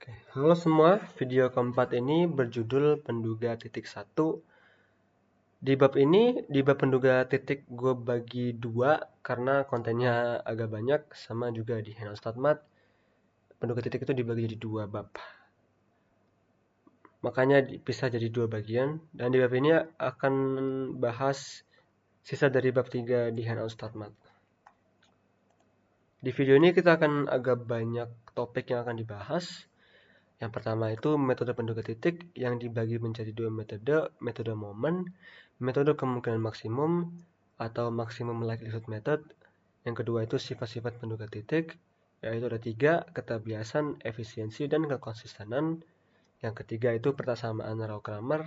Halo semua, video keempat ini berjudul penduga titik satu. Di bab penduga titik gue bagi dua karena kontennya agak banyak, sama juga di Handout StatMat. Penduga titik itu dibagi jadi dua bab. Makanya dipisah jadi dua bagian, dan di bab ini akan bahas sisa dari bab 3 di Handout StatMat. Di video ini kita akan agak banyak topik yang akan dibahas. Yang pertama itu metode penduga titik yang dibagi menjadi dua metode momen, metode kemungkinan maksimum atau maximum likelihood method. Yang kedua itu sifat-sifat penduga titik, yaitu ada 3, ketabiasan, efisiensi, dan kekonsistenan. Yang ketiga itu persamaan Rao-Cramer.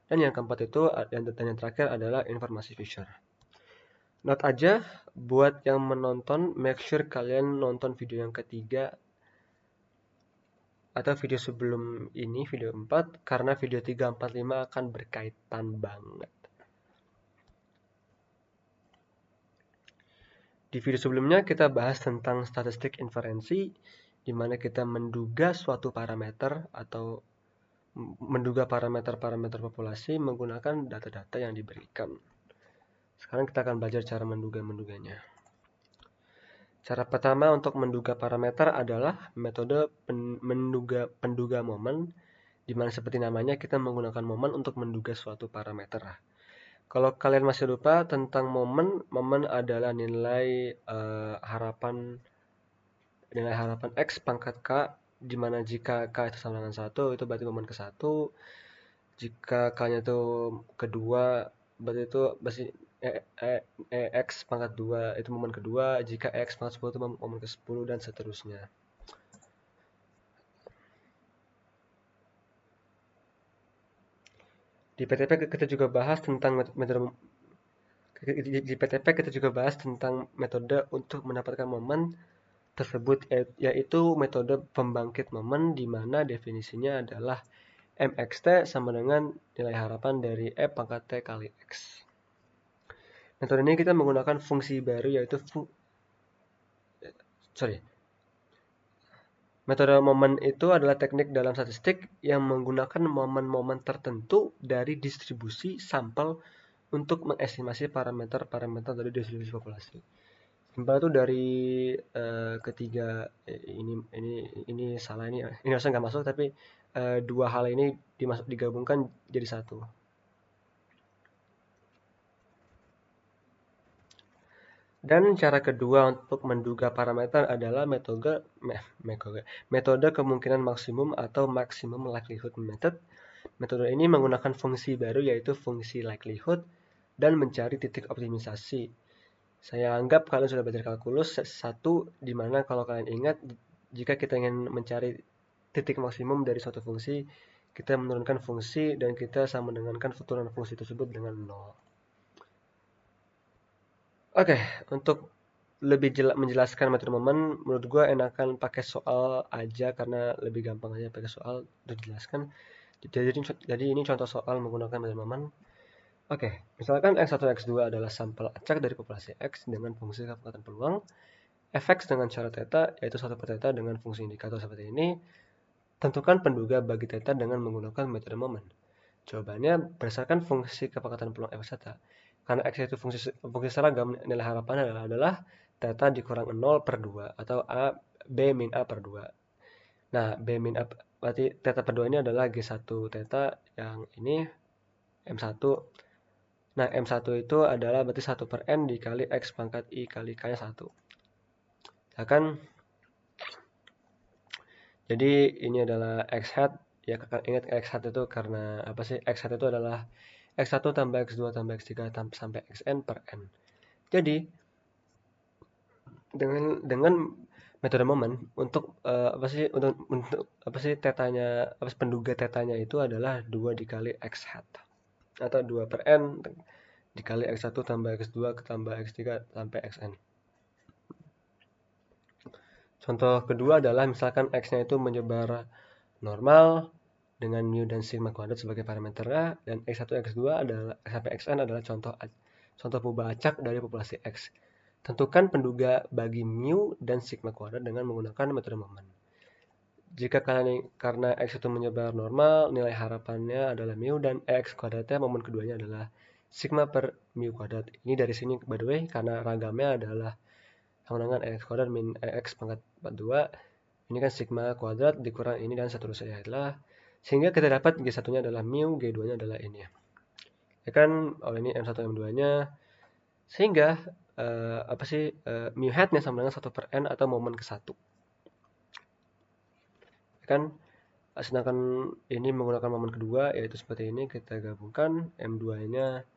Dan yang keempat itu, dan yang terakhir adalah informasi Fisher. Note aja, buat yang menonton, make sure kalian nonton video yang ketiga atau video sebelum ini, video 4, karena video 3, 4, 5 akan berkaitan banget. Di video sebelumnya kita bahas tentang statistik inferensi, di mana kita menduga suatu parameter atau menduga parameter-parameter populasi menggunakan data-data yang diberikan. Sekarang kita akan belajar cara menduganya. Cara pertama untuk menduga parameter adalah metode penduga momen, di mana seperti namanya kita menggunakan momen untuk menduga suatu parameter. Kalau kalian masih lupa tentang momen adalah nilai harapan X pangkat K, di mana jika K itu sama dengan 1, itu berarti momen ke-1. Jika K-nya itu kedua, berarti itu X pangkat 2 itu momen kedua. Jika X pangkat 10 itu momen ke-10, dan seterusnya. Di PTP kita juga bahas tentang metode untuk mendapatkan momen tersebut, yaitu metode pembangkit momen, di mana definisinya adalah MXT sama dengan nilai harapan dari E pangkat T kali X. Metode ini kita menggunakan fungsi baru, yaitu metode momen itu adalah teknik dalam statistik yang menggunakan momen-momen tertentu dari distribusi sampel untuk mengestimasi parameter-parameter dari distribusi populasi. Simpel itu dari ketiga ini salah, ini harusnya nggak masuk, tapi dua hal ini digabungkan jadi satu. Dan cara kedua untuk menduga parameter adalah metode kemungkinan maksimum atau maximum likelihood method. Metode ini menggunakan fungsi baru, yaitu fungsi likelihood, dan mencari titik optimisasi. Saya anggap kalian sudah belajar kalkulus 1, di mana kalau kalian ingat, jika kita ingin mencari titik maksimum dari suatu fungsi, kita menurunkan fungsi dan kita sama dengankan turunan fungsi tersebut dengan 0. Oke, untuk lebih menjelaskan metode momen, menurut gue enakan pakai soal aja, karena lebih gampang aja pakai soal untuk dijelaskan. Jadi ini contoh soal menggunakan metode momen. Oke, misalkan X1, X2 adalah sampel acak dari populasi X dengan fungsi kepekatan peluang. Fx dengan cara theta, yaitu 1 per theta dengan fungsi indikator seperti ini. Tentukan penduga bagi theta dengan menggunakan metode momen. Jawabannya berdasarkan fungsi kepekatan peluang Fx theta. Karena X itu fungsi seragam, nilai harapan adalah theta dikurang 0 per 2, atau B min A per 2. Nah, B min A berarti theta per 2 ini adalah G1 theta, yang ini M1. Nah, M1 itu adalah berarti 1 per N dikali X pangkat I kali K-nya 1. Ya kan? Jadi ini adalah X hat. Ya, ingat X hat itu karena apa sih? X hat itu adalah X1 tambah X2 tambah X3 sampai Xn per N. Jadi dengan metode momen untuk tetanya, penduga tetanya itu adalah 2 dikali X hat, atau 2 per N dikali X1 tambah X2 tambah X3 sampai Xn. Contoh kedua adalah misalkan X-nya itu menyebar normal dengan mu dan sigma kuadrat sebagai parameternya, dan X1, X2 adalah sampai Xn adalah contoh perubahan acak dari populasi X. Tentukan penduga bagi mu dan sigma kuadrat dengan menggunakan metode momen. Jika karena X itu menyebar normal, nilai harapannya adalah mu dan X kuadratnya momen keduanya adalah sigma per mu kuadrat. Ini dari sini by the way karena ragamnya adalah sama dengan X kuadrat min X pangkat 42. Ini kan sigma kuadrat dikurang ini dan seterusnya adalah sehingga kita dapat G1-nya adalah mu, G2-nya adalah ini. Ya kan, ini M1 M2-nya. Sehingga mu hat-nya sama dengan 1 per N atau momen ke-1. Ya kan, sedangkan ini menggunakan momen kedua yaitu seperti ini, kita gabungkan M2-nya.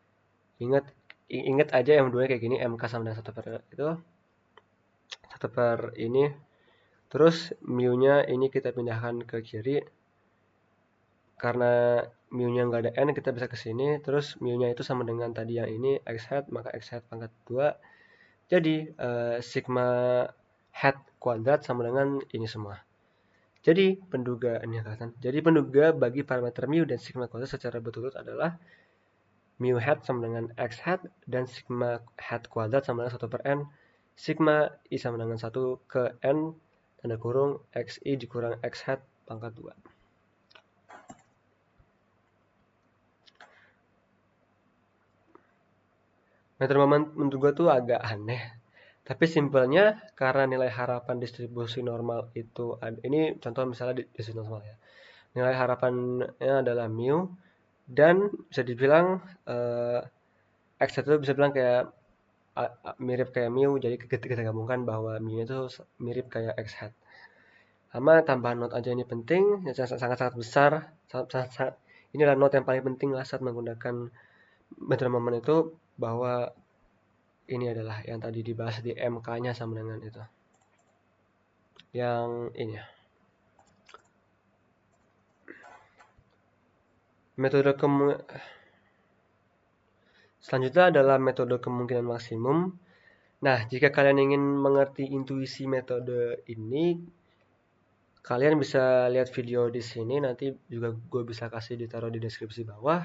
Ingat aja M2-nya kayak gini, MK sama dengan 1 per itu 1 per ini. Terus mu-nya ini kita pindahkan ke kiri. Karena mu-nya nggak ada N, kita bisa ke sini. Terus mu-nya itu sama dengan tadi yang ini, X hat, maka X hat pangkat 2. Jadi, sigma hat kuadrat sama dengan ini semua. Jadi, penduga bagi parameter mu dan sigma kuadrat secara berturut adalah mu hat sama dengan X hat dan sigma hat kuadrat sama dengan 1 per N. Sigma I sama dengan 1 ke N, tanda kurung, XI dikurang X hat pangkat 2. Metode momen menurut gue tuh agak aneh. Tapi simpelnya karena nilai harapan distribusi normal itu ini contoh misalnya distribusi normal ya. Nilai harapannya adalah mu dan bisa dibilang X itu bisa bilang kayak mirip kayak mu, jadi kita gabungkan bahwa mu itu mirip kayak X hat. Sama tambahan not aja ini penting, sangat-sangat besar, sangat ini adalah not yang paling penting lah saat menggunakan metode momen itu, bahwa ini adalah yang tadi dibahas di MK-nya sama dengan itu. Yang ini ya. Metode selanjutnya adalah metode kemungkinan maksimum. Nah, jika kalian ingin mengerti intuisi metode ini, kalian bisa lihat video di sini, nanti juga gue bisa kasih ditaruh di deskripsi bawah.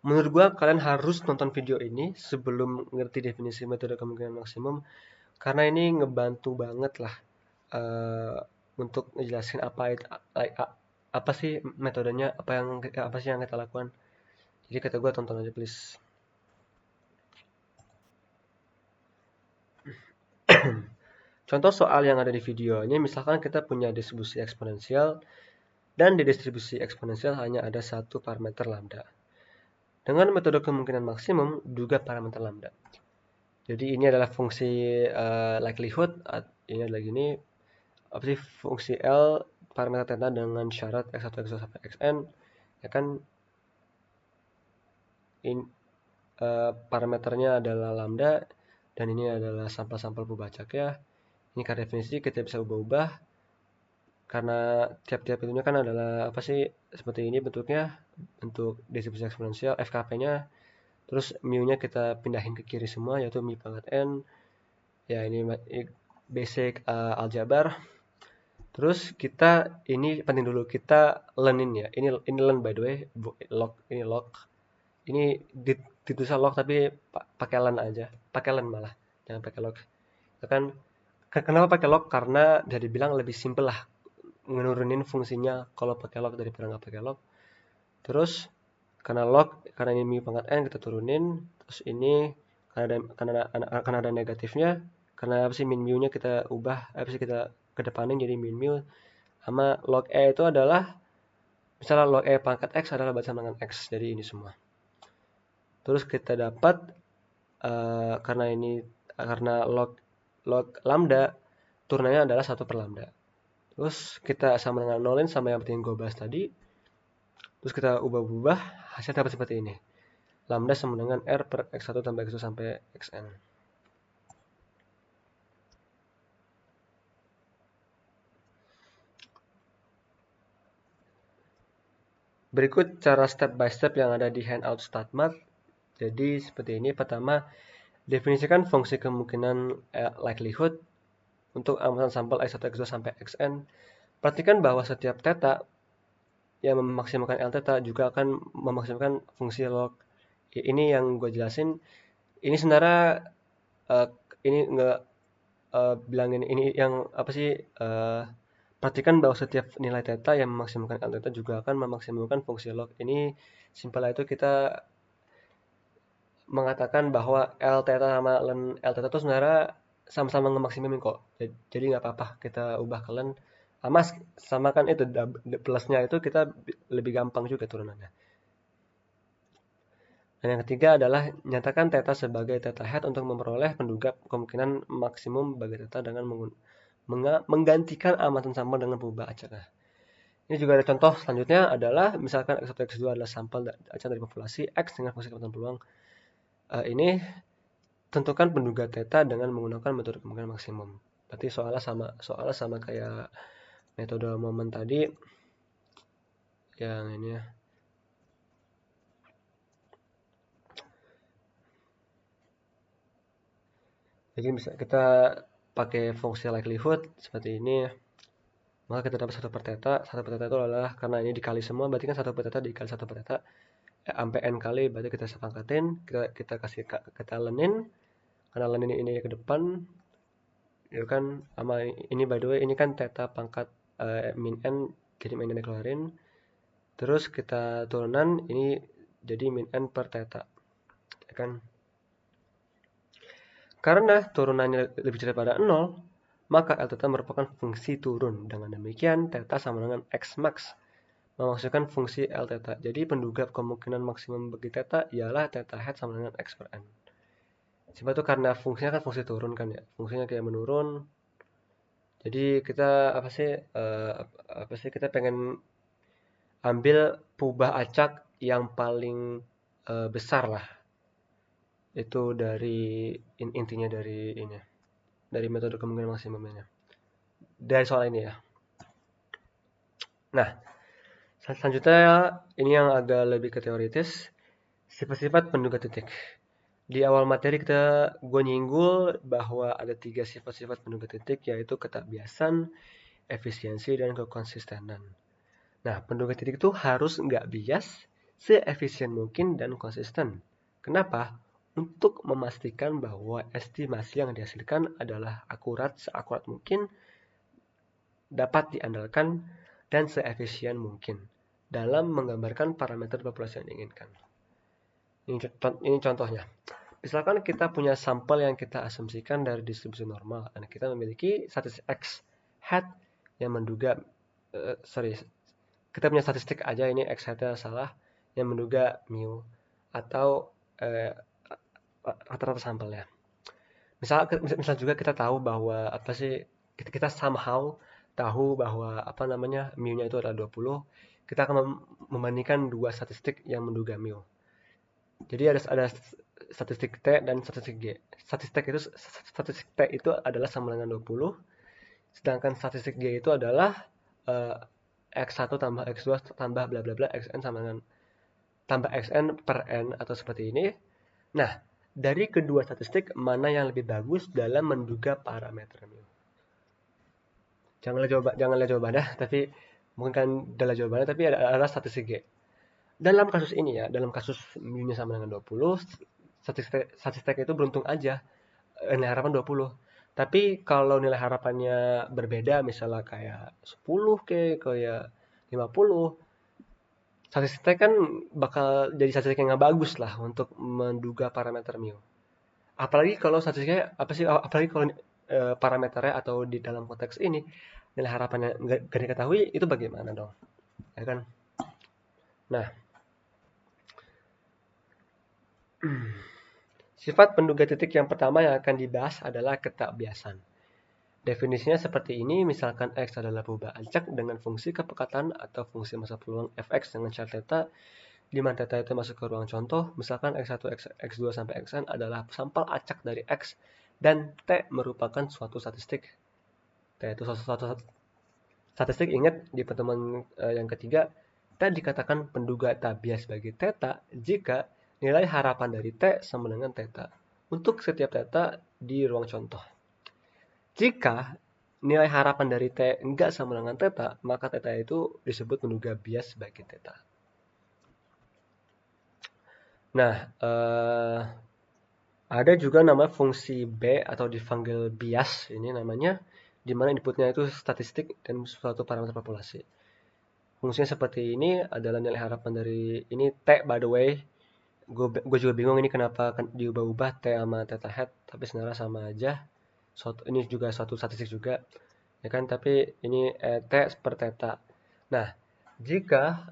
Menurut gue kalian harus nonton video ini sebelum ngerti definisi metode kemungkinan maksimum, karena ini ngebantu banget lah untuk ngejelasin apa sih metodenya, apa sih yang kita lakukan. Jadi kata gue tonton aja please. Contoh soal yang ada di videonya, misalkan kita punya distribusi eksponensial dan di distribusi eksponensial hanya ada satu parameter lambda. Dengan metode kemungkinan maksimum, duga parameter lambda. Jadi ini adalah fungsi likelihood, ini adalah gini, apa sih, fungsi L parameter theta dengan syarat x1, x2 sampai xn, ya kan, parameternya adalah lambda dan ini adalah sampel-sampel pembacak ya. Ini karena definisi kita bisa ubah-ubah karena tiap-tiap itunya kan adalah apa sih, seperti ini bentuknya, bentuk distribusi eksponensial, FKP-nya. Terus mu-nya kita pindahin ke kiri semua yaitu mu pangkat n. Ya ini basic aljabar. Terus kita ini penting dulu kita learnin ya. Ini learn by the way, log ini log. Ini ditulis log tapi pakai learn aja. Pakai learn malah, jangan pakai log. Itu kan kenapa pakai log? Karena bisa dibilang lebih simple lah menurunin fungsinya kalau pakai log daripada nggak pakai log. Terus karena ini mu pangkat n kita turunin. Terus ini karena ada negatifnya, karena apa sih, min mu-nya kita ubah, apa sih, kita kedepanin jadi min mu. Sama log e itu adalah misalnya log e pangkat x adalah baca dengan x, jadi ini semua. Terus kita dapat karena log lambda turunannya adalah 1 per lambda. Terus kita sama dengan nolin sama yang penting gue bahas tadi. Terus kita ubah-ubah, hasilnya dapat seperti ini. Lambda sama dengan R per X1 tambah X2 sampai Xn. Berikut cara step by step yang ada di handout StatMath. Jadi seperti ini. Pertama, definisikan fungsi kemungkinan likelihood untuk amatan sampel X1, X2 sampai Xn. Perhatikan bahwa setiap theta yang memaksimalkan L theta juga akan memaksimalkan fungsi log. Ini yang gue jelasin. Ini sebenarnya ini nggak bilangin ini yang apa sih, Perhatikan bahwa setiap nilai theta yang memaksimalkan L theta juga akan memaksimalkan fungsi log. Ini simpelnya itu kita mengatakan bahwa L theta sama len L theta itu sebenarnya sama-sama ngemaksimalin kok. Jadi nggak apa-apa kita ubah ke len. Sama sama kan itu plusnya itu kita lebih gampang juga turunannya. Dan yang ketiga adalah nyatakan theta sebagai theta hat untuk memperoleh penduga kemungkinan maksimum bagi theta dengan menggantikan amatan sampel dengan perubahan acak. Nah, ini juga ada contoh selanjutnya adalah misalkan X1 X2 adalah sampel acak dari populasi X dengan fungsi kekuatan peluang. Ini tentukan penduga theta dengan menggunakan metode kemungkinan maksimum. Berarti soalnya sama kayak metode momen tadi yang ini ya. Jadi bisa kita pakai fungsi likelihood seperti ini. Maka kita dapat 1 per theta. 1 per theta itu adalah karena ini dikali semua, berarti kan 1 per theta dikali 1 per theta sampai n kali, berarti kita sepangkatin, kita kasih kita lenin, karena lenin ini ke depan, ya kan, sama ini by the way ini kan theta pangkat min n, jadi min n dikeluarin, terus kita turunan ini jadi min n per theta, ya kan. Karena turunannya lebih cepat pada 0, maka L theta merupakan fungsi turun. Dengan demikian, theta sama dengan X max, memaksudkan fungsi L theta. Jadi penduga kemungkinan maksimum bagi theta ialah theta hat sama dengan X per N. Sebab itu karena fungsinya kan fungsi turun kan ya. Fungsinya kayak menurun. Jadi kita apa sih kita pengen ambil perubahan acak yang paling besar lah. Itu dari intinya dari ini. Dari metode kemungkinan maksimumnya. Dari soal ini ya. Nah, selanjutnya ini yang agak lebih ke teoritis, sifat-sifat penduga titik. Di awal materi gue nyinggul bahwa ada 3 sifat-sifat penduga titik, yaitu keterbiasan, efisiensi, dan kekonsistenan. Nah, penduga titik itu harus nggak bias, seefisien mungkin, dan konsisten. Kenapa? Untuk memastikan bahwa estimasi yang dihasilkan adalah akurat seakurat mungkin, dapat diandalkan, dan seefisien mungkin dalam menggambarkan parameter populasi yang diinginkan. Ini contohnya. Misalkan kita punya sampel yang kita asumsikan dari distribusi normal, dan kita memiliki statistik X hat yang menduga, kita punya statistik aja ini X hatnya salah, yang menduga mu atau rata-rata sampelnya. Misal juga kita tahu bahwa apa sih, kita somehow tahu bahwa apa namanya mu-nya itu adalah 20, kita akan membandingkan dua statistik yang menduga mu. Jadi ada statistik T dan statistik G. Statistik T itu adalah sama dengan 20, sedangkan statistik G itu adalah X1 tambah X2 tambah bla bla bla Xn sama dengan tambah Xn per N atau seperti ini. Nah, dari kedua statistik mana yang lebih bagus dalam menduga parameter mu? Janganlah jawabannya, tapi mungkin kan adalah jawabannya, tapi adalah statistik G. Dalam kasus ini ya, dalam kasus mu-nya sama dengan 20, statistik itu beruntung aja, nilai harapan 20. Tapi kalau nilai harapannya berbeda, misalnya kayak 10 kayak 50, statistik kan bakal jadi statistik yang nggak bagus lah untuk menduga parameter mu. Apalagi kalau statistiknya apalagi kalau parameternya atau di dalam konteks ini nilai harapannya nggak diketahui, itu bagaimana dong, ya kan? Nah, sifat penduga titik yang pertama yang akan dibahas adalah keterbiasan. Definisinya seperti ini, misalkan X adalah perubahan acak dengan fungsi kepekatan atau fungsi masa peluang fx dengan syarat theta, di mana theta itu masuk ke ruang contoh. Misalkan X1, X2 sampai Xn adalah sampel acak dari X, dan T merupakan suatu statistik. T itu suatu statistik. Ingat di pertemuan yang ketiga, T dikatakan penduga tabias bagi theta jika nilai harapan dari T sama dengan theta untuk setiap theta di ruang contoh. Jika nilai harapan dari T enggak sama dengan theta, maka theta itu disebut penduga bias bagi theta. Nah, ada juga nama fungsi B atau dipanggil bias, ini namanya, di mana inputnya itu statistik dan suatu parameter populasi. Fungsinya seperti ini adalah nilai harapan dari ini T, by the way. Gue juga bingung ini kenapa diubah-ubah T sama theta hat, tapi sebenarnya sama aja. Ini juga suatu statistik juga, ya kan? Tapi ini T per theta. Nah, jika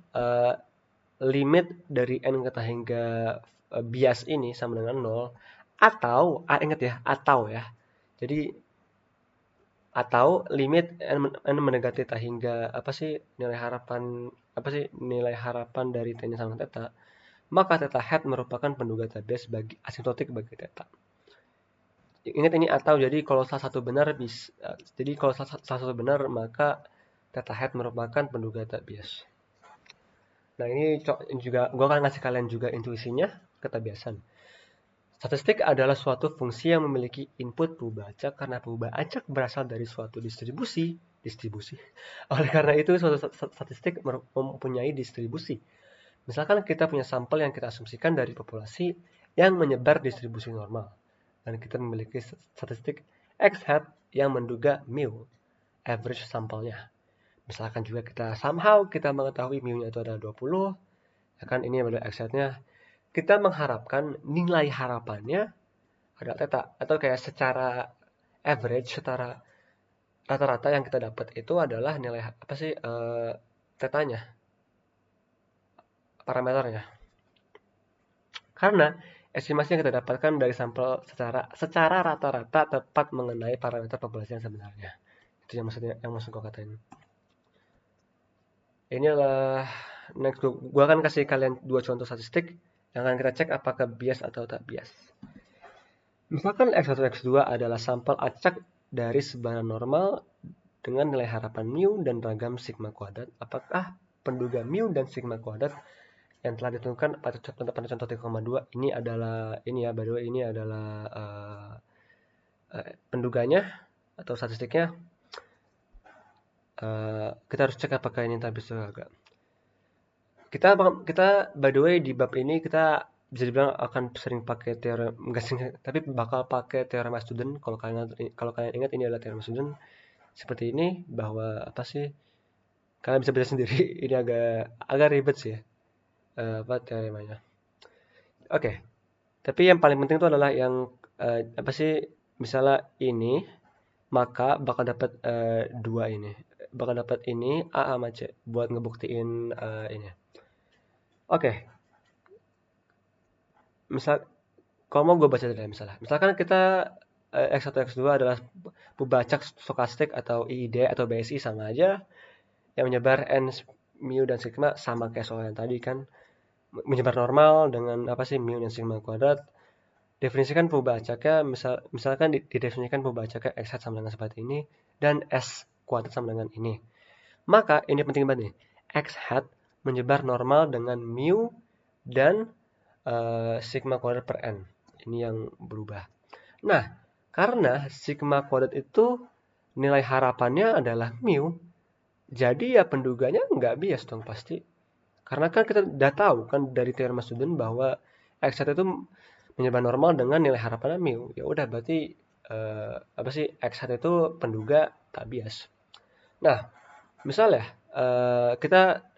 limit dari n kata hingga bias ini sama dengan 0, atau ingat ya, atau ya. Jadi atau limit n mendekati theta hingga nilai harapan dari t-nya sama theta, maka theta hat merupakan penduga bias bagi asintotik bagi theta. Ingat ini atau, jadi kalau salah satu benar maka theta hat merupakan penduga bias. Nah, ini juga gue akan ngasih kalian juga intuisinya, ketabiasan. Statistik adalah suatu fungsi yang memiliki input perubahan acak karena perubahan acak berasal dari suatu distribusi. Oleh karena itu, suatu statistik mempunyai distribusi. Misalkan kita punya sampel yang kita asumsikan dari populasi yang menyebar distribusi normal. Dan kita memiliki statistik X hat yang menduga mu, average sampelnya. Misalkan juga kita mengetahui mu-nya itu adalah 20, ya kan, ini adalah X hat-nya. Kita mengharapkan nilai harapannya adalah theta, atau kayak secara average, secara rata-rata yang kita dapat itu adalah nilai theta-nya, parameternya. Karena estimasi yang kita dapatkan dari sampel secara rata-rata tepat mengenai parameter populasi yang sebenarnya. Itu yang maksud gue katain. Ini adalah next, gue akan kasih kalian 2 contoh statistik yang akan kita cek apakah bias atau tak bias. Misalkan X1, X2 adalah sampel acak dari sebaran normal dengan nilai harapan mu dan ragam sigma kuadrat. Apakah penduga mu dan sigma kuadrat yang telah ditentukan pada contoh 3,2 ini adalah by the way, ini adalah penduganya atau statistiknya. Kita harus cek apakah ini tak bisa agak. Kita by the way di bab ini kita bisa dibilang akan sering pakai teorema, enggak sering, tapi bakal pakai teorema student. Kalau kalian ingat, ini adalah teorema student seperti ini, bahwa kalian bisa baca sendiri. Ini agak ribet sih teoremanya. Oke. Tapi yang paling penting itu adalah yang misalnya ini, maka bakal dapat 2 ini. Bakal dapat ini A sama C buat ngebuktiin ini. Oke. Kalau mau gue baca dulu misalnya. Misalkan kita X1, X2 adalah pembacak stokastik atau IID atau BSI sama aja. Yang menyebar N, mu, dan sigma sama kayak soal yang tadi kan. Menyebar normal dengan mu dan sigma kuadrat. Definisikan pembacaknya, misalkan didefinisikan pembacaknya X hat sama dengan seperti ini. Dan S kuadrat sama dengan ini. Maka ini penting banget nih. X hat menyebar normal dengan mu dan sigma kuadrat per N. Ini yang berubah. Nah, karena sigma kuadrat itu nilai harapannya adalah mu, jadi ya penduganya nggak bias dong pasti. Karena kan kita udah tahu kan dari teorema student bahwa X hat itu menyebar normal dengan nilai harapannya mu. Ya udah, berarti X hat itu penduga tak bias. Nah, misalnya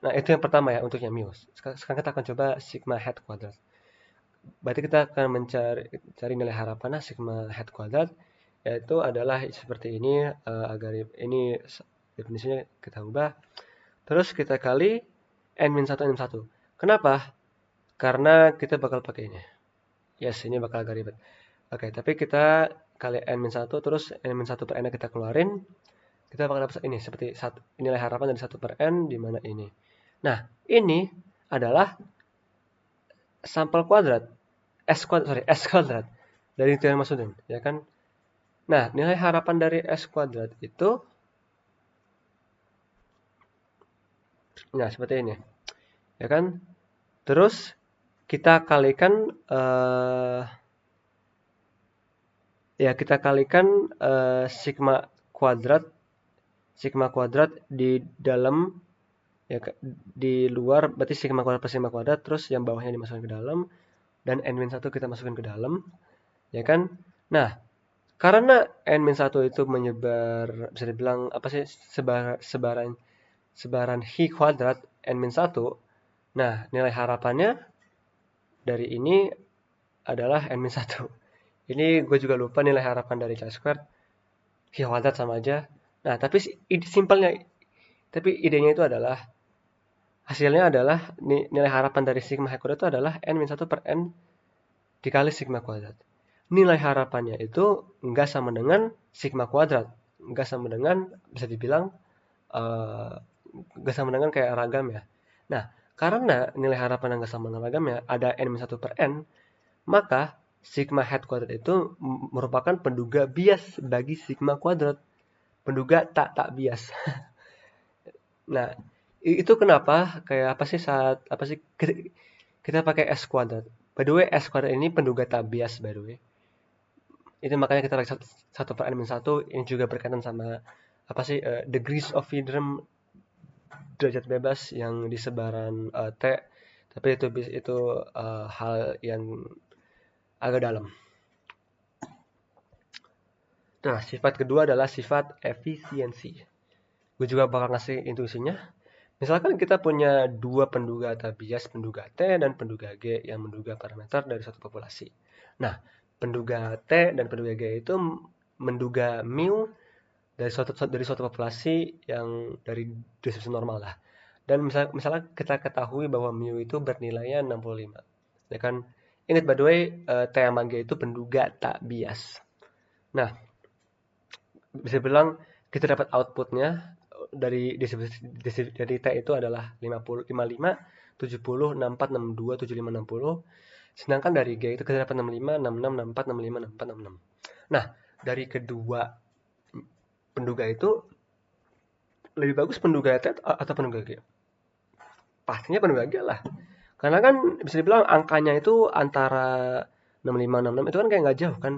nah itu yang pertama ya untuknya mu. Sekarang kita akan coba sigma hat kuadrat. Berarti kita akan mencari nilai harapan sigma hat kuadrat, yaitu adalah seperti ini. Ini definisinya kita ubah. Terus kita kali n-1, n-1. Kenapa? Karena kita bakal pakai ini. Yes, ini bakal agak ribet. Oke, tapi kita kali n-1, terus n-1 per n kita keluarin. Kita bakal dapat ini, seperti nilai harapan dari 1 per n, di mana ini. Nah, ini adalah sampel kuadrat. S kuadrat dari teorema student, ya kan? Nah, nilai harapan dari S kuadrat itu seperti ini. Ya kan? Terus kita kalikan sigma kuadrat di dalam, ya, di luar, berarti sigma kuadrat per sigma kuadrat, terus yang bawahnya dimasukkan ke dalam, dan n-1 kita masukkan ke dalam, ya kan? Nah, Karena n-1 itu menyebar, bisa dibilang apa sih, sebaran hi kuadrat n-1. Nah, nilai harapannya dari ini adalah n-1. Ini gue juga lupa nilai harapan dari chi-squared, hi kuadrat sama aja. Nah, tapi simpelnya, tapi idenya itu adalah, hasilnya adalah nilai harapan dari sigma hi kuadrat itu adalah n-1 per n dikali sigma kuadrat. Nilai harapannya itu nggak sama dengan sigma kuadrat, nggak sama dengan, bisa dibilang nggak sama dengan kayak ragam ya. Nah, karena nilai harapan yang nggak sama dengan ragam ya, ada n-1 per n, maka sigma hat kuadrat itu merupakan penduga bias bagi sigma kuadrat, penduga tak bias. Nah, itu kenapa kayak apa sih, saat apa sih kita pakai s kuadrat. By the way, s kuadrat ini penduga tak bias, by the way. Itu makanya kita pakai 1 per n-1. Ini juga berkaitan sama apa sih, degrees of freedom, derajat bebas yang di sebaran T, tapi itu hal yang agak dalam. Nah, sifat kedua adalah sifat efisiensi. Gue juga bakal ngasih intuisinya. Misalkan kita punya dua penduga bias, penduga T dan penduga G yang menduga parameter dari suatu populasi. Nah, penduga T dan penduga G itu menduga mu dari suatu populasi yang dari distribusi normal lah. Dan misalnya kita ketahui bahwa mu itu bernilainya 65. Ya kan? Ingat, by the way, T sama G itu penduga tak bias. Nah, bisa bilang kita dapat outputnya dari dari T itu adalah 50, 55, 70, 64, 62, 75, 60. Sedangkan dari G itu kita dapat 65, 66, 64, 65, 64, 66. Nah, dari kedua penduga itu lebih bagus penduga T atau penduga G? Pastinya penduga G lah. Karena kan bisa dibilang angkanya itu antara 65, 66 itu kan kayak nggak jauh kan.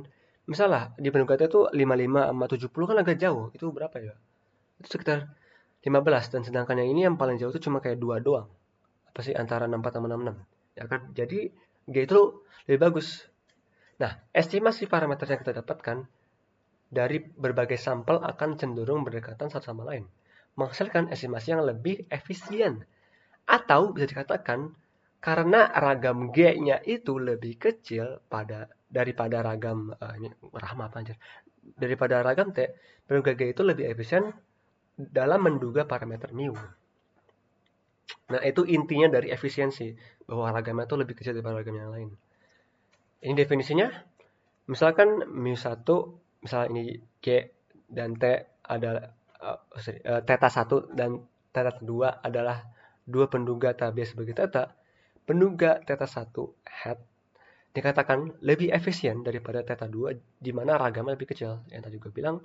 Misalnya di penduga T itu 55 sama 70 kan agak jauh. Itu berapa ya? Itu sekitar 15, dan sedangkan yang ini yang paling jauh itu cuma kayak 2 doang. Apa sih, antara 64 sama 66. Ya kan? Jadi G itu lebih bagus. Nah, estimasi parameter yang kita dapatkan dari berbagai sampel akan cenderung berdekatan satu sama lain, menghasilkan estimasi yang lebih efisien. Atau bisa dikatakan karena ragam G-nya itu lebih kecil daripada ragam ini rahma apa aja. Daripada ragam T, penduga G itu lebih efisien dalam menduga parameter mu. Nah, itu intinya dari efisiensi, bahwa ragamnya itu lebih kecil daripada ragam yang lain. Ini definisinya, misalkan mu1, misalnya ini G dan T adalah theta 1 dan theta 2 adalah dua penduga tabias sebagai theta. Penduga theta 1 hat dikatakan lebih efisien daripada theta 2, di mana ragamnya lebih kecil. Yang tadi gue bilang,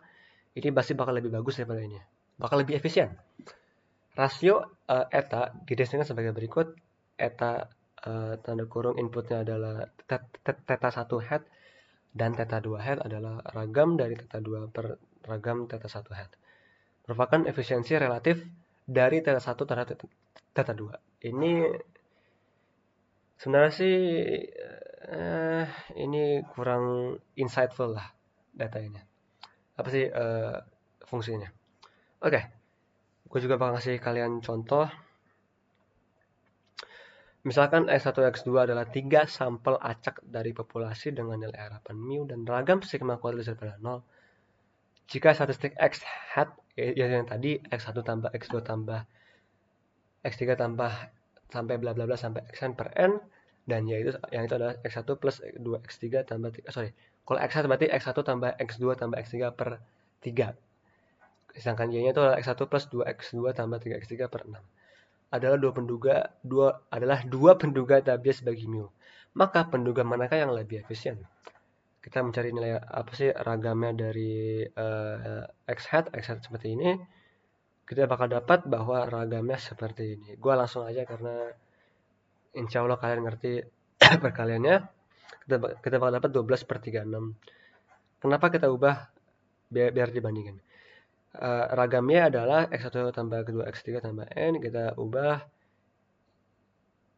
ini pasti bakal lebih bagus daripada ini. Bakal lebih efisien. Rasio eta didefinisikan sebagai berikut. Eta tanda kurung inputnya adalah theta 1 hat, dan theta 2 hat adalah ragam dari theta 2 per ragam theta 1 hat. Merupakan efisiensi relatif dari theta 1 terhadap theta 2. Ini sebenarnya sih ini kurang insightful lah datanya. Apa sih fungsinya? Oke, gue juga bakal kasih kalian contoh. Misalkan X1, X2 adalah 3 sampel acak dari populasi dengan nilai harapan mu dan ragam sigma kuadrat besar pada 0. Jika statistik X hat, yang tadi X1 tambah X2 tambah X3 tambah sampai bla bla bla sampai Xn per N, dan yaitu yang itu adalah X1 plus 2 X3 tambah kalau X1 berarti X1 tambah X2 tambah X3 per 3. Sedangkan Y-nya itu adalah X1 plus 2 X2 tambah 3 X3 per 6. Adalah dua penduga tabias bagi mu. Maka penduga manakah yang lebih efisien? Kita mencari nilai apa sih ragamnya dari X hat seperti ini. Kita bakal dapat bahwa ragamnya seperti ini. Gua langsung aja karena insya Allah kalian ngerti perkaliannya. Kita bakal dapat 12 per 36. Kenapa kita ubah biar dibandingkan? Ragamnya adalah X1 tambah kedua X3 tambah N. Kita ubah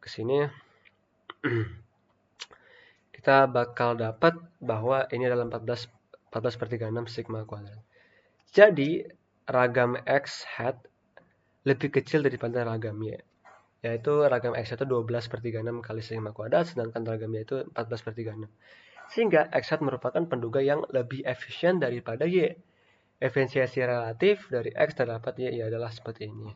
ke sini. Kita bakal dapat bahwa ini adalah 14 14/36 sigma kuadrat. Jadi ragam X hat lebih kecil daripada ragam Y, yaitu ragam X itu 12/36 kali sigma kuadrat, sedangkan ragam Y itu 14/36. Sehingga X hat merupakan penduga yang lebih efisien daripada Y. Efisiensi relatif dari X terdapat Y adalah seperti ini,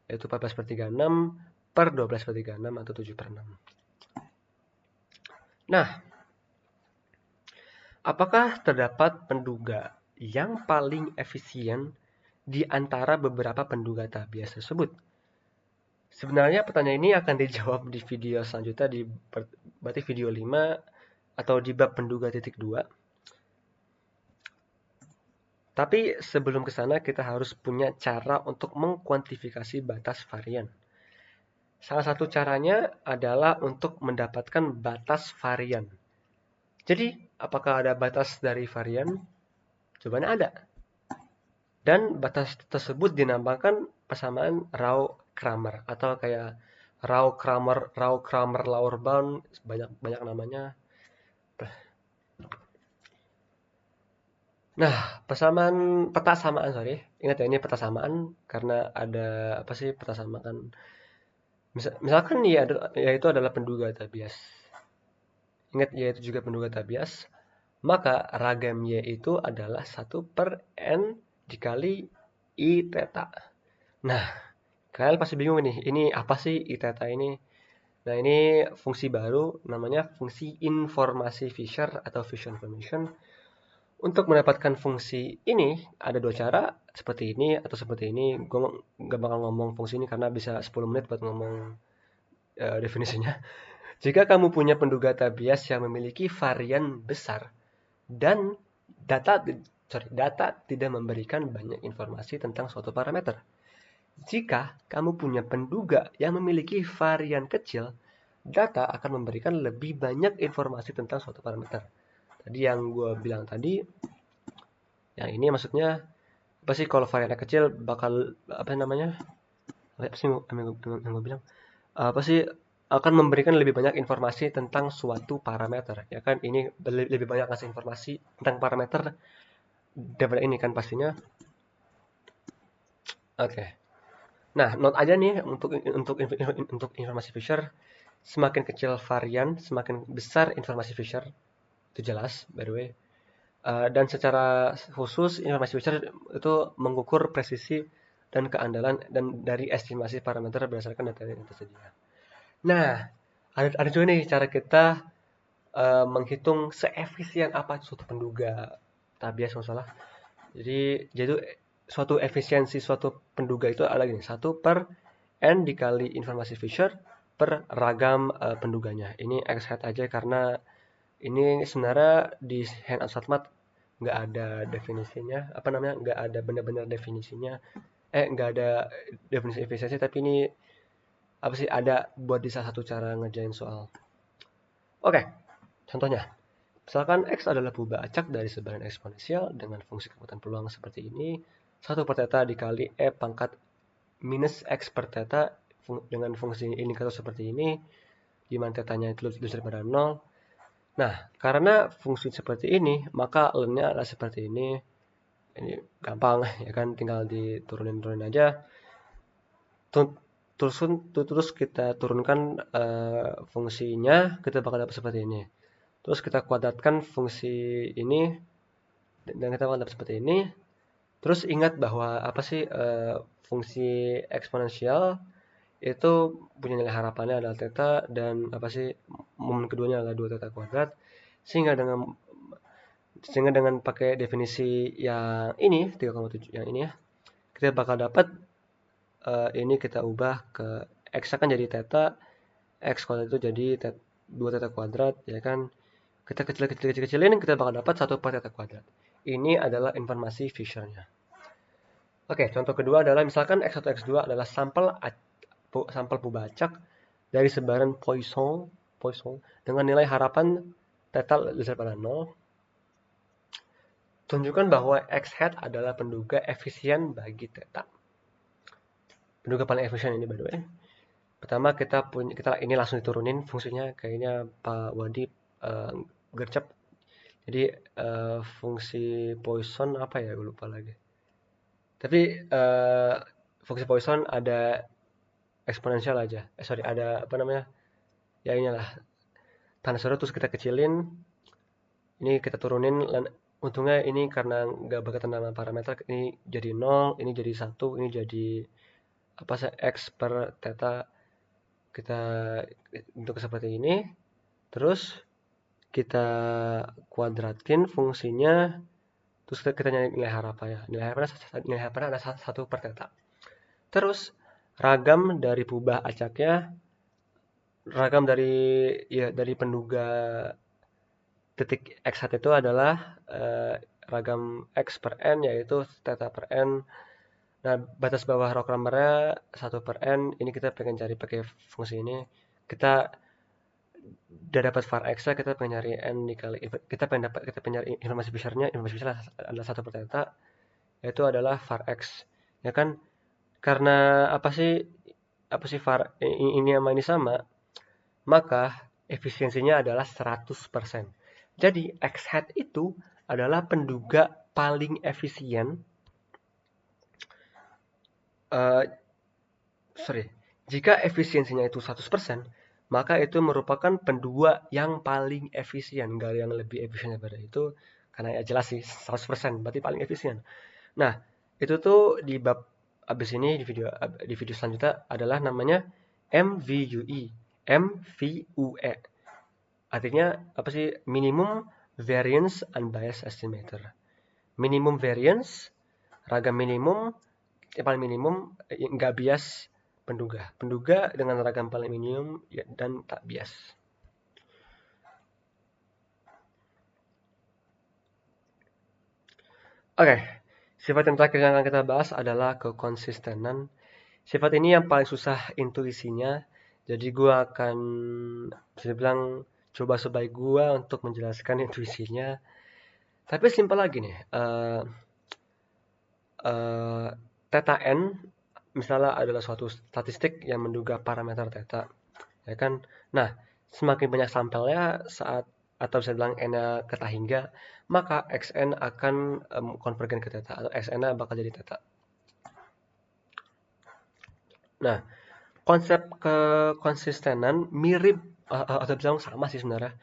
yaitu 14/36 per 12/36 atau 7/6. Nah, apakah terdapat penduga yang paling efisien di antara beberapa penduga tabias tersebut? Sebenarnya pertanyaan ini akan dijawab di video selanjutnya, berarti video 5 atau di bab penduga titik 2. Tapi sebelum ke sana kita harus punya cara untuk mengkuantifikasi batas varian. Salah satu caranya adalah untuk mendapatkan batas varian. Jadi, apakah ada batas dari varian? Jawabannya ada. Dan batas tersebut dinamakan persamaan Rao-Kramer atau kayak Rao-Kramer-Lauerbaum, banyak namanya. Nah, peta samaan, ingat ya, ini peta samaan karena ada apa sih peta samaan? Misalkan yaitu adalah penduga tabias. Ingat yaitu juga penduga tabias, maka ragam Y itu adalah 1/n dikali I theta. Nah, kalian pasti bingung nih, ini apa sih I theta ini? Nah, ini fungsi baru namanya fungsi informasi Fisher atau Fisher information. Untuk mendapatkan fungsi ini ada dua cara, seperti ini atau seperti ini. Gue nggak bakal ngomong fungsi ini karena bisa 10 menit buat ngomong definisinya. Jika kamu punya penduga tabias yang memiliki varian besar dan data tidak memberikan banyak informasi tentang suatu parameter. Jika kamu punya penduga yang memiliki varian kecil, data akan memberikan lebih banyak informasi tentang suatu parameter. Tadi yang gue bilang tadi, yang ini maksudnya apa sih, kalau variannya kecil bakal apa namanya? Apa sih yang gue bilang? Apa sih, akan memberikan lebih banyak informasi tentang suatu parameter, ya kan? Ini lebih banyak ngasih informasi tentang parameter daripada ini kan pastinya. Oke. Nah, note aja nih untuk informasi Fisher, semakin kecil varian, semakin besar informasi Fisher. Itu jelas, by the way. Dan secara khusus informasi Fisher itu mengukur presisi dan keandalan dan dari estimasi parameter berdasarkan data yang tersedia. Nah, ada juga nih cara kita menghitung seefisien apa suatu penduga tabias masalah. Jadi suatu efisiensi suatu penduga itu adalah gini, 1/n dikali informasi Fisher per ragam penduganya. Ini X hat aja karena ini sebenarnya di handout Satmat nggak ada definisinya, apa namanya, nggak ada benar-benar definisinya, nggak ada definisi efisiensi, tapi ini apa sih, ada buat di salah satu cara ngerjain soal. Oke, contohnya. Misalkan X adalah perubahan acak dari sebaran eksponensial dengan fungsi kekuatan peluang seperti ini. 1/θ dikali E pangkat minus X per θ dengan fungsi indikator seperti ini, di mana θ-nya itu lebih besar daripada 0. Nah, karena fungsi seperti ini, maka ln-nya adalah seperti ini. Ini gampang, ya kan? Tinggal diturunin aja. Terus kita turunkan fungsinya, kita bakal dapat seperti ini. Terus kita kuadratkan fungsi ini dan kita bakal dapat seperti ini. Terus ingat bahwa apa sih, fungsi eksponensial itu punya nilai harapannya adalah θ, dan apa sih, momen keduanya adalah 2θ kuadrat. Sehingga dengan pakai definisi yang ini 3,7 yang ini ya, kita bakal dapat ini kita ubah ke X akan jadi θ, X kuadrat itu jadi 2θ kuadrat, ya kan? Kita kecilin, kita bakal dapat 1/θ kuadrat. Ini adalah informasi Fisher-nya. Oke, contoh kedua adalah misalkan X1, X2 adalah sampel pubacak dari sebaran Poisson dengan nilai harapan θ lebih daripada 0. Tunjukkan bahwa X hat adalah penduga efisien bagi θ. Penduga paling efisien ini, by the way. Pertama kita ini langsung diturunin fungsinya, kayaknya Pak Wadi gercep. Jadi fungsi Poisson apa ya, gue lupa lagi. Tapi fungsi Poisson ada eksponensial aja. Sorry, ada apa namanya? Ya inilah, tanda seru terus kita kecilin, ini kita turunin. Untungnya ini karena nggak berkaitan dengan parameter, ini jadi 0, ini jadi 1, ini jadi apa sih, X per theta. Kita bentuk seperti ini, terus kita kuadratin fungsinya, terus kita nyari nilai harapannya. Nilai harapannya ada 1 per theta. Terus ragam dari perubahan acaknya, ragam dari dari penduga titik x1 itu adalah ragam x per n, yaitu theta per n. Nah, batas bawah Rockramernya 1 per n. Ini kita pengen cari pakai fungsi ini. Kita udah dapat var x, kita pengen nyari n dikali, kita pengen nyari informasi besarnya. Informasi besar adalah 1 per theta, yaitu adalah var x. Ya kan? Karena apa sih var ini sama ini sama, maka efisiensinya adalah 100%. Jadi x hat itu adalah penduga paling efisien. Jika efisiensinya itu 100%, maka itu merupakan penduga yang paling efisien. Nggak ada yang lebih efisien daripada itu, karena ya jelas sih 100%, berarti paling efisien. Nah, itu tuh di bab abis ini, di video selanjutnya adalah namanya MVUE. MVUE. Artinya apa sih? Minimum Variance Unbiased Estimator. Minimum variance, ragam minimum, paling minimum, nggak bias penduga. Penduga dengan ragam paling minimum dan tak bias. Oke, sifat yang terakhir yang akan kita bahas adalah kekonsistenan. Sifat ini yang paling susah intuisinya. Jadi gue akan bisa bilang coba sebaik gue untuk menjelaskan intuisinya. Tapi simpel lagi nih. Theta n misalnya adalah suatu statistik yang menduga parameter theta, ya kan? Nah, semakin banyak sampelnya atau bisa bilang n-nya theta hingga, maka xn akan konvergen ke theta, atau xn-nya bakal jadi theta. Nah, konsep kekonsistenan mirip atau bisa bilang sama sih sebenarnya.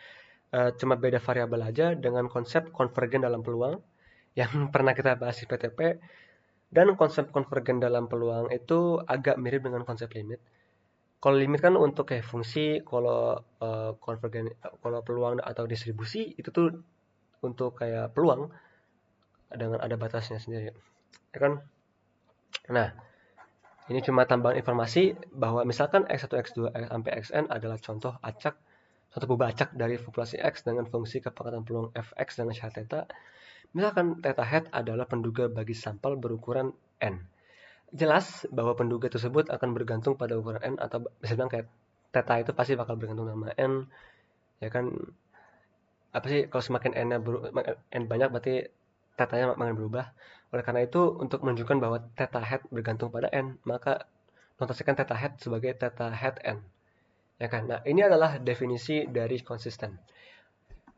Cuma beda variabel aja dengan konsep konvergen dalam peluang yang pernah kita bahas di PTP. Dan konsep konvergen dalam peluang itu agak mirip dengan konsep limit. Kalau limit kan untuk kayak fungsi, kalau konvergen, kalau peluang atau distribusi itu tuh untuk kayak peluang dengan ada batasnya sendiri, ya kan? Nah, ini cuma tambahan informasi bahwa misalkan x1, x2 sampai xn adalah contoh acak, suatu perubahan acak dari populasi x dengan fungsi kepekatan peluang fx dengan syarat theta. Misalkan theta hat adalah penduga bagi sampel berukuran n. Jelas bahwa penduga tersebut akan bergantung pada ukuran n, atau bisa bilang kayak theta itu pasti bakal bergantung sama n, ya kan? Apa sih, kalau semakin n banyak berarti theta-nya makin berubah. Oleh karena itu, untuk menunjukkan bahwa theta hat bergantung pada n, maka notasikan theta hat sebagai theta hat n, ya kan? Nah, ini adalah definisi dari konsisten.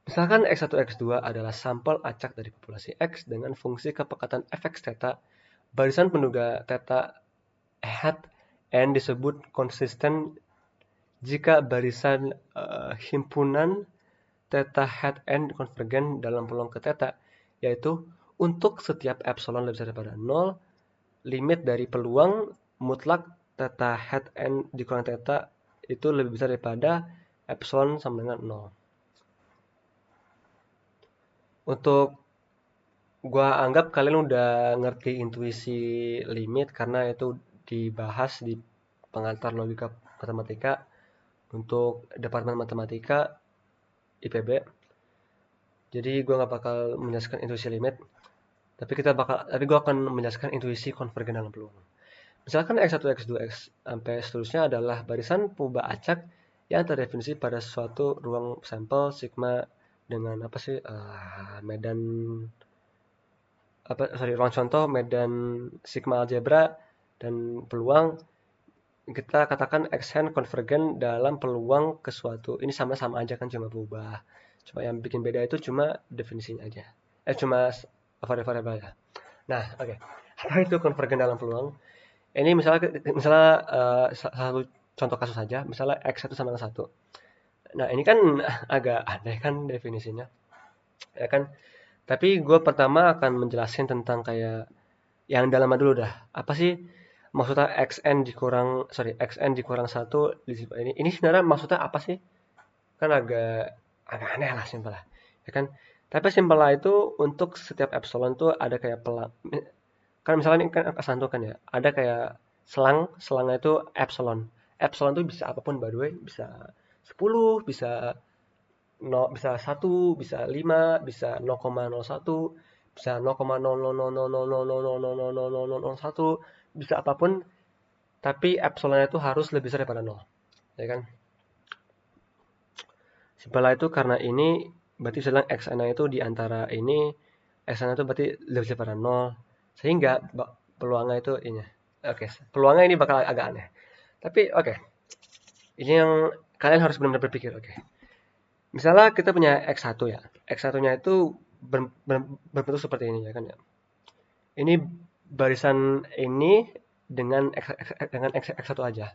Misalkan x1, x2 adalah sampel acak dari populasi x dengan fungsi kepekatan fx theta, barisan penduga theta hat n disebut konsisten jika barisan himpunan theta hat n konvergen dalam peluang ke theta, yaitu untuk setiap epsilon lebih besar daripada 0, limit dari peluang mutlak theta hat n dikurang theta itu lebih besar daripada epsilon sama dengan 0. Untuk gua anggap kalian udah ngerti intuisi limit karena itu dibahas di pengantar logika matematika untuk Departemen Matematika IPB. Jadi gue nggak bakal menjelaskan intuisi limit, tapi gue akan menjelaskan intuisi konvergen dalam peluang. Misalkan x1, x2, x sampai seterusnya adalah barisan perubahan acak yang terdefinisi pada suatu ruang sampel sigma dengan apa sih, medan ruang contoh, medan sigma algebra dan peluang. Kita katakan xn konvergen dalam peluang ke suatu, ini sama-sama aja kan, cuma berubah Cuma yang bikin beda itu cuma definisinya aja. Cuma variabel ya. Nah, oke. Apa itu konvergen dalam peluang? Ini misalnya satu contoh kasus saja, misalnya X1 sama dengan 1. Nah, ini kan agak aneh kan definisinya. Ya kan? Tapi gue pertama akan menjelaskan tentang kayak yang dalam dulu dah. Apa sih maksudnya xn dikurang 1 ini? Ini sebenarnya maksudnya apa sih? Kan agak aneh lah, simpel lah. Ya kan? Tapi simpel lah itu untuk setiap epsilon tuh ada kayak kan misalnya ini kan angka kan ya, ada kayak selangnya itu epsilon. Epsilon itu bisa apapun by the way, bisa 10, bisa 0, bisa 1, bisa 5, bisa 0,01, bisa 0,000000000001, bisa apapun, tapi epsilonnya itu harus lebih besar daripada 0, ya kan? Simpelnya itu karena ini berarti sedang xn itu di antara ini, xn itu berarti lebih besar daripada 0, sehingga peluangnya itu ini. Oke, peluangnya ini bakal agak aneh. Tapi oke. Ini yang kalian harus benar-benar berpikir, oke. Misalnya kita punya X1 ya. X1-nya itu berbentuk seperti ini ya kan ya. Ini barisan ini dengan X1 aja.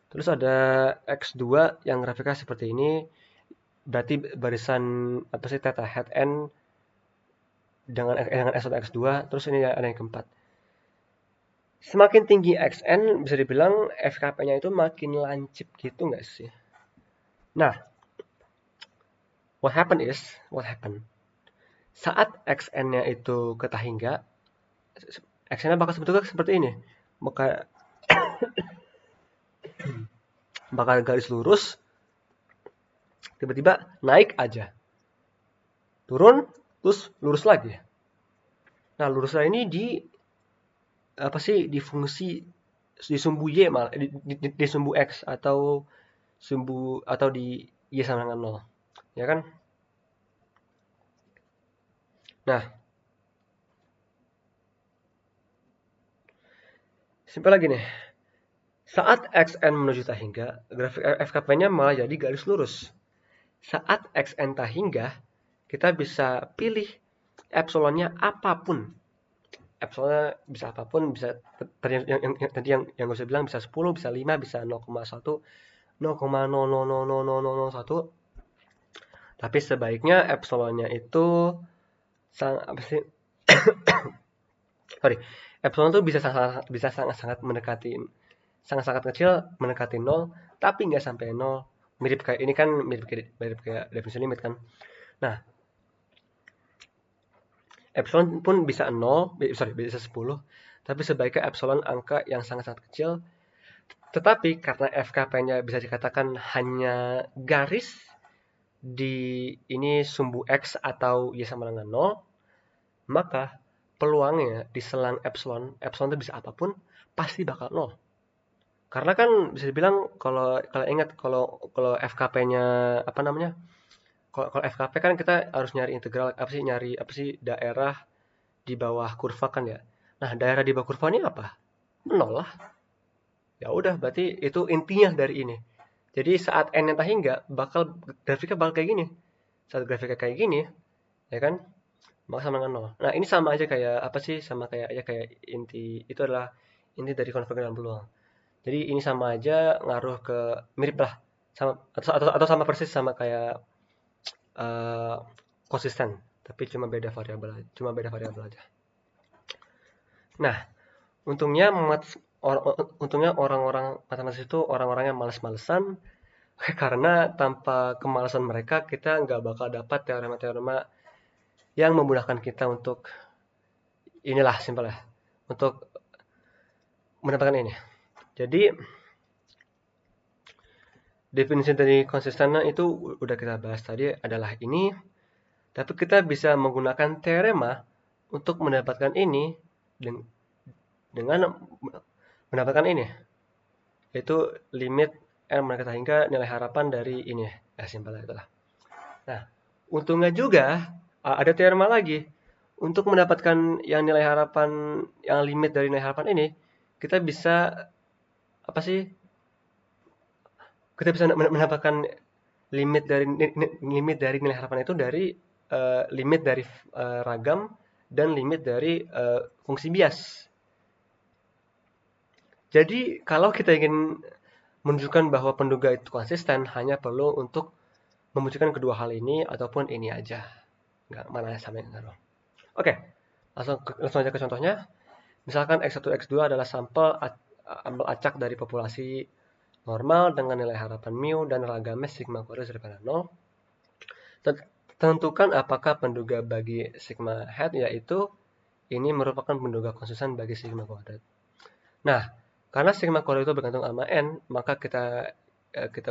Terus ada X2 yang grafiknya seperti ini. Berarti barisan apa sih theta head N dengan S1 X2. Terus ini ada yang keempat. Semakin tinggi XN, bisa dibilang FKP-nya itu makin lancip gitu nggak sih? Nah, what happened? Saat XN-nya itu ketahingga, XN-nya bakal sebetulnya seperti ini. Bakal garis lurus, tiba-tiba naik aja. Turun, terus lurus lagi. Nah, lurusnya ini di fungsi di sumbu Y malah di sumbu X atau di Y sama dengan 0. Ya kan? Nah, simpel lagi nih. Saat XN menuju tahingga, grafik FKP-nya malah jadi garis lurus. Saat XN tahingga, kita bisa pilih epsilonnya apapun. Epsilonnya bisa apapun, bisa tadi yang gue bilang bisa 10, bisa 5, bisa 0,1, 0,000001. Tapi sebaiknya epsilonnya itu apa sih? Sorry. Epsilon itu bisa sangat-sangat mendekati sangat-sangat kecil mendekati 0, tapi nggak sampai 0. Mirip kayak ini kan mirip kayak definisi limit kan. Nah, epsilon pun bisa 0, bisa 10, tapi sebaiknya epsilon angka yang sangat-sangat kecil. Tetapi karena FKP-nya bisa dikatakan hanya garis di ini sumbu X atau Y sama dengan 0, maka peluangnya di selang epsilon itu bisa apapun, pasti bakal 0. Karena kan bisa dibilang kalau ingat kalau FKP-nya apa namanya? Kalau FKP kan kita harus nyari integral nyari daerah di bawah kurva kan ya. Nah, daerah di bawah kurva ini apa? 0 lah. Ya udah, berarti itu intinya dari ini. Jadi saat n yang hingga grafiknya bakal kayak gini. Saat grafiknya kayak gini, ya kan? Maka sama dengan 0. Nah, ini sama aja kayak apa sih? Sama kayak inti itu adalah inti dari konvergen dalam peluang. Jadi ini sama aja ngaruh ke mirip lah sama atau sama persis sama kayak konsisten, tapi cuma beda variabel aja. Nah, untungnya orang-orang matematis itu orang-orang yang males-malesan karena tanpa kemalasan mereka kita nggak bakal dapat teorema-teorema yang memudahkan kita untuk inilah simpel ya untuk mendapatkan ini. Jadi definisi dari konsistennya itu udah kita bahas tadi adalah ini, tapi kita bisa menggunakan teorema untuk mendapatkan ini dengan mendapatkan ini, yaitu limit n mendekati hingga nilai harapan dari ini ya, simpel itulah. Nah, untungnya juga ada teorema lagi untuk mendapatkan yang nilai harapan yang limit dari nilai harapan ini, kita bisa apa sih? Kita bisa mendapatkan limit dari nilai harapan itu dari limit dari ragam dan limit dari fungsi bias. Jadi kalau kita ingin menunjukkan bahwa penduga itu konsisten, hanya perlu untuk membuktikan kedua hal ini ataupun ini aja. Nggak mana sama yang ngaruh. Oke, langsung aja ke contohnya. Misalkan X1, X2 adalah sampel acak dari populasi normal dengan nilai harapan mu dan ragamnya sigma kuadrat daripada 0. Tentukan apakah penduga bagi sigma hat, yaitu ini merupakan penduga konsisten bagi sigma kuadrat. Nah, karena sigma kuadrat itu bergantung sama n, maka kita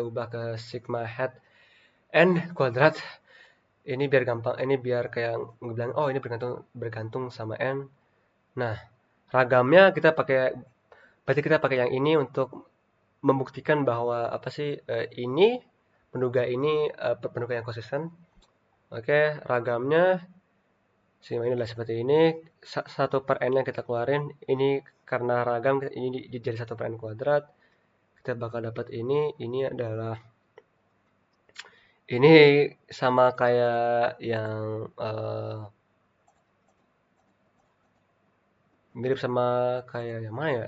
ubah ke sigma hat n kuadrat. Ini biar gampang, ini biar kayak ngebilang, oh ini bergantung sama n. Nah, ragamnya berarti kita pakai yang ini untuk membuktikan bahwa ini penduga yang konsisten. Oke, ragamnya sigma ini adalah seperti ini. 1/n yang kita keluarin, ini karena ragam ini jadi 1/n kuadrat. Kita bakal dapat ini adalah ini sama kayak yang mirip sama kayak yang mana ya?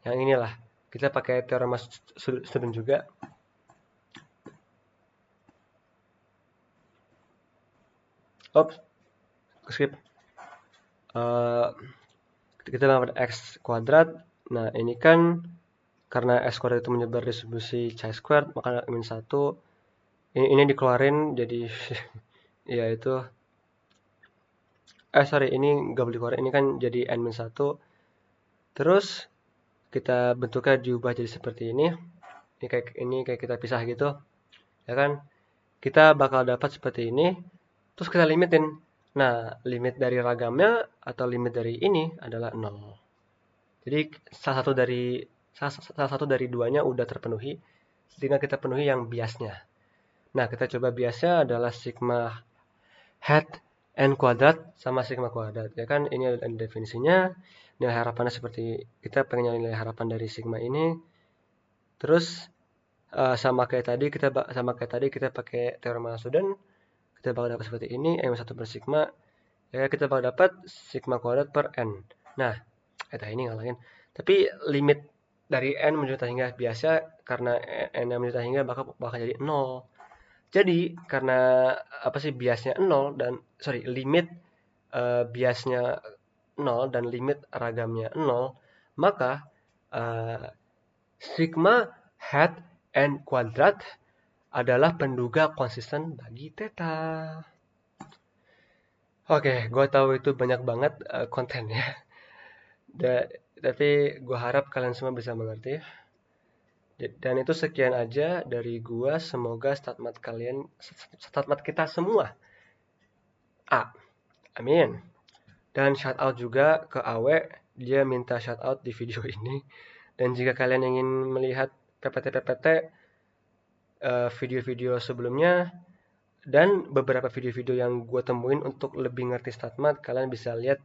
Yang inilah. Kita pakai teorema student juga. Oops, skip. Kita dapat x kuadrat. Nah, ini kan karena x kuadrat itu menyebar distribusi chi squared, maka min 1. Ini dikeluarin jadi yaitu ini nggak boleh dikeluarin, ini kan jadi n-1. Terus kita bentuknya diubah jadi seperti ini. Ini kayak kita pisah gitu. Ya kan? Kita bakal dapat seperti ini. Terus kita limitin. Nah, limit dari ragamnya atau limit dari ini adalah 0. Jadi salah satu dari duanya udah terpenuhi. Tinggal kita penuhi yang biasnya. Nah, kita coba biasnya adalah sigma hat n kuadrat sama sigma kuadrat. Ya kan, ini ada definisinya. Nilai harapannya seperti kita pengen nyari nilai harapan dari sigma ini. Terus sama kayak tadi kita pakai teorema student. Kita bakal dapat seperti ini, m1 per sigma. Ya, kita bakal dapat sigma kuadrat per n. Nah, ini ngalahin. Tapi limit dari n menuju hingga biasa, karena n menuju hingga bakal jadi 0. Jadi karena biasnya 0 dan limit biasnya 0 dan limit ragamnya 0, maka sigma hat n kuadrat adalah penduga konsisten bagi theta. Oke, gue tahu itu banyak banget kontennya. Tapi gue harap kalian semua bisa mengerti. Dan itu sekian aja dari gua. Semoga statmat kita semua A. Amin. Dan shout out juga ke Awe. Dia minta shout out di video ini. Dan jika kalian ingin melihat PPT video-video sebelumnya dan beberapa video-video yang gue temuin untuk lebih ngerti statmat, kalian bisa lihat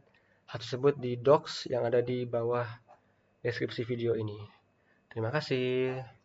hal tersebut di docs yang ada di bawah deskripsi video ini. Terima kasih.